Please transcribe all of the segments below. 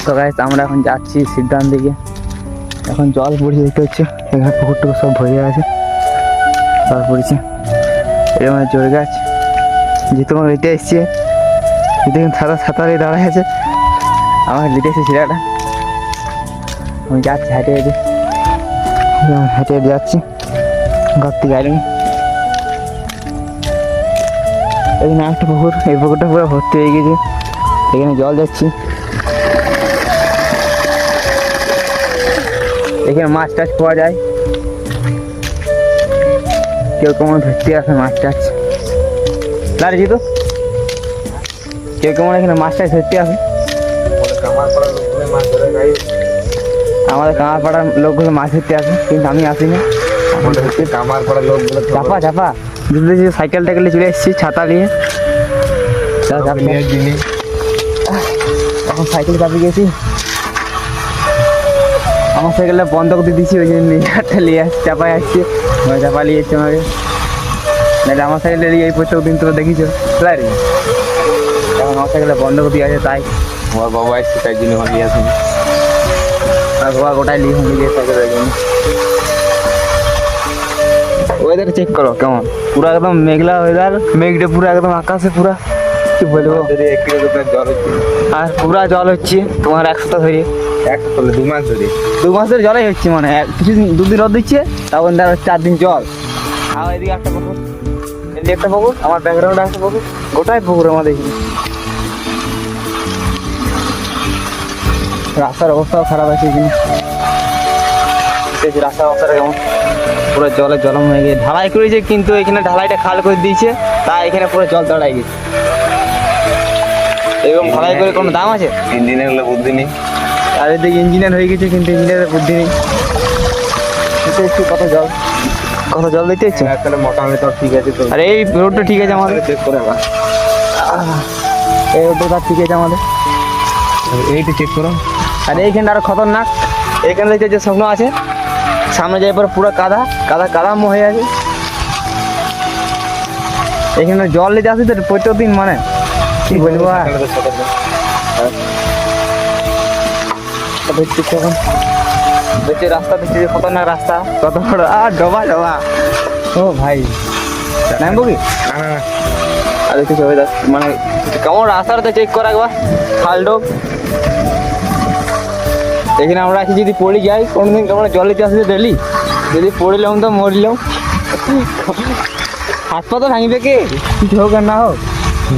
তো গাইস আমরা এখন যাচ্ছি সিদ্ধান্ত দিকে। এখন জল পড়ছে দেখতে হচ্ছে, এখানে পুকুরটুকু সব ভরে আছে, জল পড়ছে। এর মধ্যে জোর গাছ যেহেতু আমার রেটে এসছে, যেহেতু সাঁতারে দাঁড়ায় আছে, আমার রেটে এসে ছেলেটা। আমি যাচ্ছি হেঁটে হেঁটে হেঁটে হেঁটে যাচ্ছি ঘর থেকে গাড়ি। এখানে একটা পুকুর, এই পুকুরটা পুরো ভর্তি হয়ে গেছে, এখানে জল যাচ্ছি। এখানে মাছ টাছ পাওয়া যায়, কেউ কেমন ধরতে আসে মাছ টাছ দাঁড়িয়েছি তো, কেউ কেমন এখানে মাছ টাছ ধরতে আসে। আমাদের কামারপাড়ার লোকগুলো মাছ ধরতে আসে, কিন্তু আমি আসি না। কামারপাড়ার লোকগুলো চাপা চাপা যদি সাইকেল টাইকেলে চলে এসেছি ছাতা নিয়ে, এখন সাইকেল চাপে গেছি। আমার সাইকেলটা বন্ধ করে দিয়েছি, ওই জন্য একটা নিয়ে আসছি, চাপায় আসছে, চাপা নিয়ে এসছে আমাকে। নাহলে আমার সাইকেলটা নিয়ে এই প্রত্যেক দিন তো দেখিছো তাই, এখন আমার সাইকেলটা বন্ধ করে দিয়ে আছে, তাই আমার বাবা এসছে তাই জন্য নিয়ে আসেন। আর বাবা গোটাই নিয়ে গিয়ে সাইকেলের জন্য। ওয়েদার চেক করো কেমন, পুরো একদম মেঘলা ওয়েদার, মেঘটা পুরো একদম আকাশে পুরা কি বলবো। জল হচ্ছে আর পুরা জল হচ্ছে তোমার এক সপ্তাহ ধরে, 2 মাস ধরে। 2 মাস ধরে জলই হচ্ছে, মানে কিছুদিন 2 দিন রোদ দিচ্ছে, তখন ধর 4 দিন জল। আর এদিকে একটা পুকুর, এদিকে একটা পুকুর, আমার ব্যাকগ্রাউন্ডে একটা পুকুর, গোটাই পুকুর আমাদের এখানে। রাস্তার অবস্থাও খারাপ আছে এখানে, রাস্তার অবস্থাটা কেমন, পুরো জলে জলম হয়ে গিয়ে ঢালাই করেছে, কিন্তু এখানে ঢালাইটা খাল করে দিয়েছে, তাই এখানে পুরো জল দাঁড়ায় গেছে। এরকম ঢালাই করে কোনো দাম আছে? ইঞ্জিনিয়ার হলে বুদ্ধি নেই। আর এদিকে ইঞ্জিনিয়ার হয়ে গেছে, কিন্তু ইঞ্জিনিয়ারের বুদ্ধি নেই। কত জল দিতে হচ্ছে। তাহলে মোটামুটি তো ঠিক আছে তো। আর এই রোডটা ঠিক আছে আমাদের, চেক করে আবার এই রোডটা ঠিক আছে আমাদের, এইটা চেক করো। আর এইখানটা আরো খতরনাক। এখানে দেখতে যে স্বপ্ন আছে, সামনে যাই পরে পুরো কাদা কাদা কাদাম হয়ে আছে। এখানে জল নিতে আসি তো প্রত্যেক দিন, মানে কি বলবো। দেখছি রাস্তা, দেখছি খতরনাক রাস্তা, কত বড় আর ডবা ডবা। ও ভাই নামবো কি? আর দেখছি মানে কেমন রাস্তাটা চেক করা একবার, খালডোব। এখানে আমরা আছি, যদি পড়ে যাই কোনোদিন, কেমন জল নিতে আসছে ডেলি, যদি পড়িলাম তো মরিলাম, হাত পা তো ভাঙবে কে, কিছু হোক আর না হোক।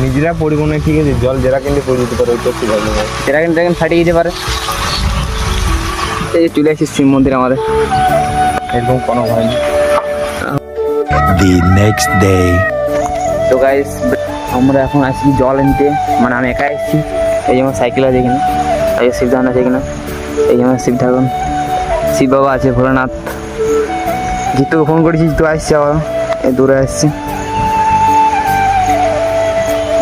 নিজেরা পড়বো না ঠিক আছে, জল যারা কিন্তু পড়ে যেতে পারে, ওই তো ঠিক আছে, সেটা কিন্তু এখন ফাটিয়ে যেতে পারে। এই চলে আসছি শিব মন্দির আমাদের, এরকম কোনো ভয় নেই। The next day. তো গাইস আমরা এখন আসছি জল আনতে, মানে আমি একা এসেছি। এই যেমন সাইকেল আছে এখানে, এই যে শিবধান আছে এখানে, এই যেমন শিব ঠাকুর, শিব বাবা আছে, ভোলানাথ। জিতুকে ফোন করেছি, জিতু আসছে, আবার এই দূরে আসছে।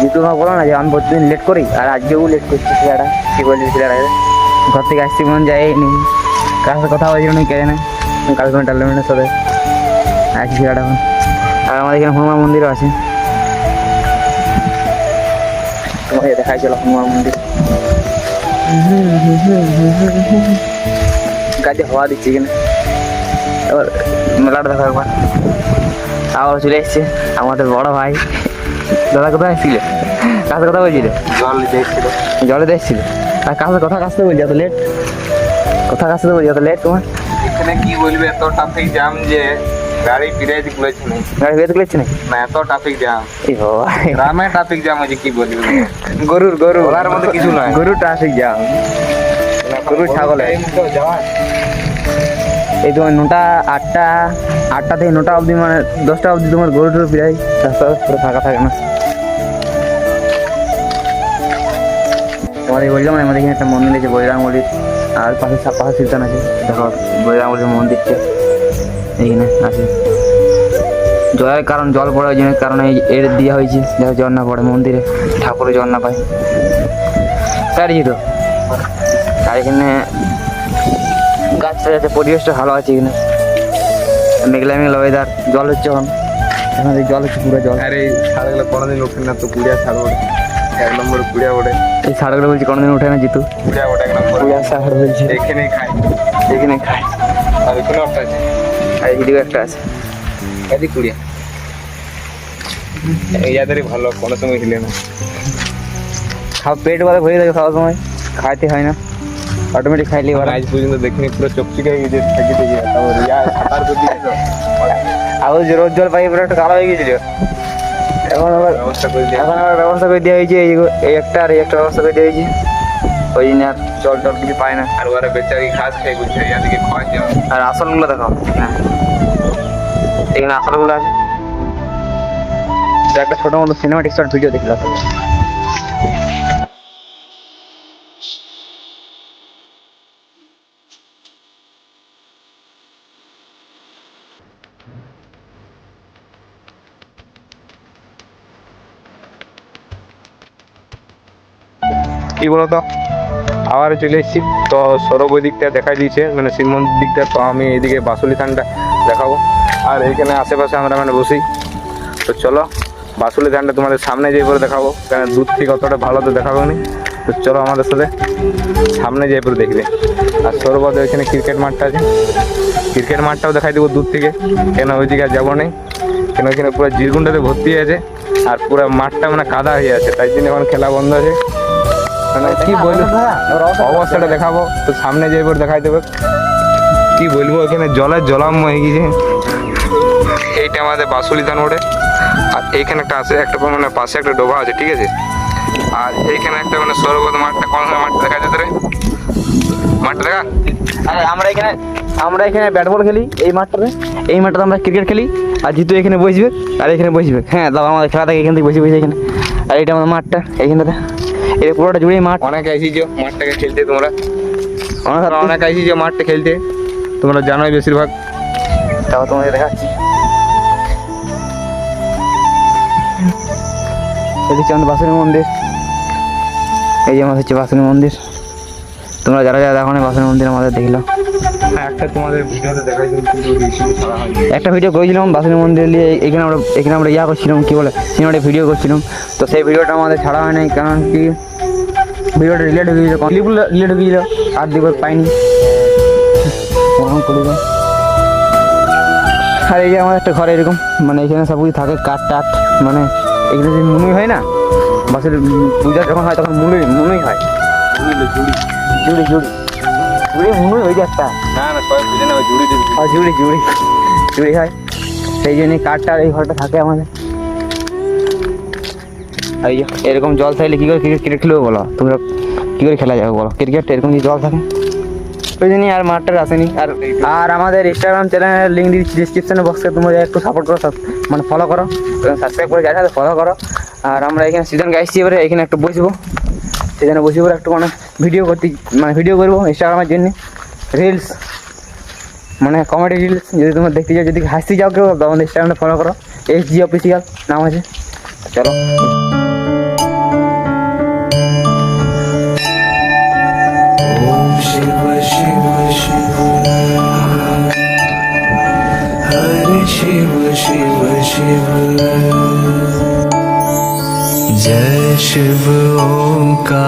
জিতু আমার বলো না যে আমি প্রতিদিন লেট করি, আর আজকেও লেট করছি। ছেলেটা কি বলছি, ছেলেটা ঘর থেকে আসছি মন যায়নি, কার সাথে কথা বলছিল না, কে জানে কালকে টালমেন্টের সাথে আসছি ছেলেটা এখন। আর আমাদের এখানে হনুমান মন্দিরও আছে, তোমাকে দেখাইছিল হনুমান মন্দির। গাছে হাওয়া দিচ্ছে এখানে, এবার মেলাটা দেখা একবার। আবার চলে এসছে আমাদের বড় ভাই। দাদা কোথায় এসেছিলে, কাছে কথা বলছিলে? জলে দেখছিল। আর কাছে কথা কাছতে বলছি, এত লেট কথা কাছতে বলছি, এত লেট তোমার? এখানে কি বলবে, এত ট্রাফিক জ্যাম যে গাড়ি ফিরাই দিতে বলেছে না, গাড়ি বেরোতে গেছি না, এত ট্রাফিক জ্যাম, এই বাবা গ্রামে ট্রাফিক জ্যাম হয়েছে, কি বলবে। গরুর ওলার মধ্যে কিছু নয়, গরু ট্রাফিক জ্যাম, গরু ছাগল। এই তোমার 9টা 8টা থেকে 9টা অবধি, মানে 10টা অবধি তোমার গরু টরু প্রায় রাস্তা পুরো ফাঁকা থাকে না। তোমাদের বললাম না, আমাদের এখানে একটা মন্দির আছে বৈরাম মন্দির, আর পাশে সিদ্ধান আছে, দেখো বৈরাম মন্দির মন্দিরটা এইখানে আছে। জলের কারণ, জল পড়ে ওই জন্য কারণে এর দেওয়া হয়েছে, যাতে জল না পড়ে মন্দিরে, ঠাকুরের জল না পায়, তাই তো। আর এখানে গাছটা যাতে পরিবেশটা ভালো আছে, এখানে মেঘলা মেঘলা ওয়েদার, জল হচ্ছে এখন, এখানে জল হচ্ছে পুরো জল। আরে ছাড়গুলো কোনোদিন লোকের না তো পুড়িয়া ছাড়বো, এক নম্বর কুড়িয়া ওঠে, এই ষাড়গুলো বলছি কোনোদিন ওঠে না জিতু। কুড়িয়া ওঠে এক নম্বর। কুড়িয়া ষাড় বলছি, এখানেই খায়, এখানে খায়। আর এখানে একটা আছে, আর এদিকেও একটা আছে। এদিক কুড়িয়া। এই যাদেরই ভালো, কোনো সময় হিলে না। খাও, পেট বাদে ভরে থাকে খাওয়ার সময়, খাইতে হয় না, অটোমেটিক খাইলে আমরা আজ পর্যন্ত দেখিনি, পুরো চকচিকে হয়ে গেছে থাকি থেকে। তারপর ইয়া সাঁতার করতে গেছো, আরও যে রোদ জল পাই পুরো একটা কালো হয়ে গেছিল। এখন আবার ব্যবস্থা করে দিয়ে এখন আবার ব্যবস্থা করে দেওয়া হয়েছে, এই একটা আর এই একটা ব্যবস্থা করে দেওয়া হয়েছে। ওই জন্য আর জল টল কিছু পায় না। আর ওরা বেচারি ঘাস খেয়ে বলছে ইয়াদিকে খাওয়া যাবে। আর আসলগুলো দেখাও, হ্যাঁ এখানে আসলগুলো আছে। তো একটা ছোটো মতো সিনেমাটিক শর্ট ভিডিও দেখলাম। কি বলতো, আবার চলে এসেছি। তো সৌরভ ওই দিকটা দেখাই দিয়েছে, মানে শিব মন্দির দিকটা। তো আমি এইদিকে বাসুলি থানটা দেখাবো। আর এইখানে আশেপাশে আমরা মানে বসি। তো চলো বাসুলি থানটা তোমাদের সামনে যেয়ে পরে দেখাবো, কারণ দূর থেকে অতটা ভালো তো দেখাবো নি। তো চলো আমাদের সাথে সামনে যেয়ে পরে দেখবে। আর সৌরভদের ওইখানে ক্রিকেট মাঠটা আছে, ক্রিকেট মাঠটাও দেখাই দেবো দূর থেকে, কেন ওই দিকে আর যাবো না। কেন ওইখানে পুরো জিরগুন্ডাতে ভর্তি আছে, আর পুরো মাঠটা মানে কাদা হয়ে আছে, তাই জন্য এখন খেলা বন্ধ আছে। মানে কি বলবো, অবস্থাটা দেখাবো। তো সামনে যে এবার দেখাই দেবে, কি বলবো, এখানে জলের জলাম্য হয়ে গেছে। এইটা আমাদের বাসুলি ধান ওঠে। আর এইখানে একটা আছে, একটা মানে পাশে একটা ডোবা আছে, ঠিক আছে। আর এইখানে একটা মানে সৌরভদ মাঠটা, কোন মাঠটা দেখা যেতে রে, মাঠটা দেখা। আরে আমরা এখানে ব্যাট বল খেলি এই মাঠটাতে, এই মাঠটাতে আমরা ক্রিকেট খেলি। আর জিতু এখানে বসবে আর এখানে বসবে, হ্যাঁ দাও আমাদের খেলা থাকে এখান থেকে বসে বসে এখানে। আর এটা আমাদের মাঠটা এইখানটাতে, এটা পুরোটা জুড়েই মাঠ। অনেক আইসিছো মাঠটাকে খেলতে, তোমরা অনেক অনেক আইসিছো মাঠটা খেলতে, তোমরা জানোই বেশিরভাগ। তাও তোমাদের দেখাচ্ছি। এদিকে আমাদের বাসুনি মন্দির, এই যে আমাদের হচ্ছে বাসুনি মন্দির। তোমরা যারা যারা দেখো না বাসুনি মন্দির আমাদের দেখলো। একটা তোমাদের ভিডিওতে দেখাই দিন, কিন্তু রিসিভ করা হয়নি। একটা ভিডিও করেছিলাম বাসুনি মন্দির নিয়ে, এখানে আমরা ইয়া করছিলাম, কী বলে সিনেমাটিক ভিডিও করছিলাম। তো সেই ভিডিওটা আমাদের ছাড়া হয় নাই, কারণ কি ভিডিওটা রিলেট হয়ে গিয়েছিল, ক্লিপগুলো রিলেট হয়ে গিয়েছিল, আর দিকে পাইনি। আর এই যে আমাদের একটা ঘরে এরকম, মানে এখানে সব কিছু থাকে, কাঠ টাট, মানে এখানে যে মুনুই হয় না, বাসের পূজা যখন হয় তখন মুনুই হয়, জুড়ি জুড়ি জুড়ি মুনুই হয়ে যায় একটা। না না, সবাই বুঝে না, জুড়ি দিবি। আর জুড়ি হয়, সেই জন্যই কাঠটা এই ঘরটা থাকে আমাদের। এই যে এরকম জল থাকলে কী করে ক্রিকেট খেলবে বলো, তোমরা কী করে খেলা যাবে বলো ক্রিকেট, এরকম যদি জল থাকে। ওই জন্যই আর মাঠটা আসেনি। আর আমাদের ইনস্টাগ্রাম চ্যানেলের লিঙ্ক দিচ্ছি ডিসক্রিপশনে বক্সে, তোমরা একটু সাপোর্ট করো, মানে ফলো করো, সাবস্ক্রাইব করে যাই ফলো করো। আর আমরা এখানে সিজন গাইছি, এবারে এখানে একটু বসবো, সেখানে বসে পরে একটু মানে ভিডিও করবো ইনস্টাগ্রামের জন্য, রিলস মানে কমেডি রিলস। যদি তোমরা দেখতে চাও, যদি হাসতে যাও কেউ, আমাদের ইনস্টাগ্রামে ফলো করো, SG অফিসিয়াল নাম আছে। চলো शिव शिव शिव हरे शिव शिव शिव जय शिव ओंकार।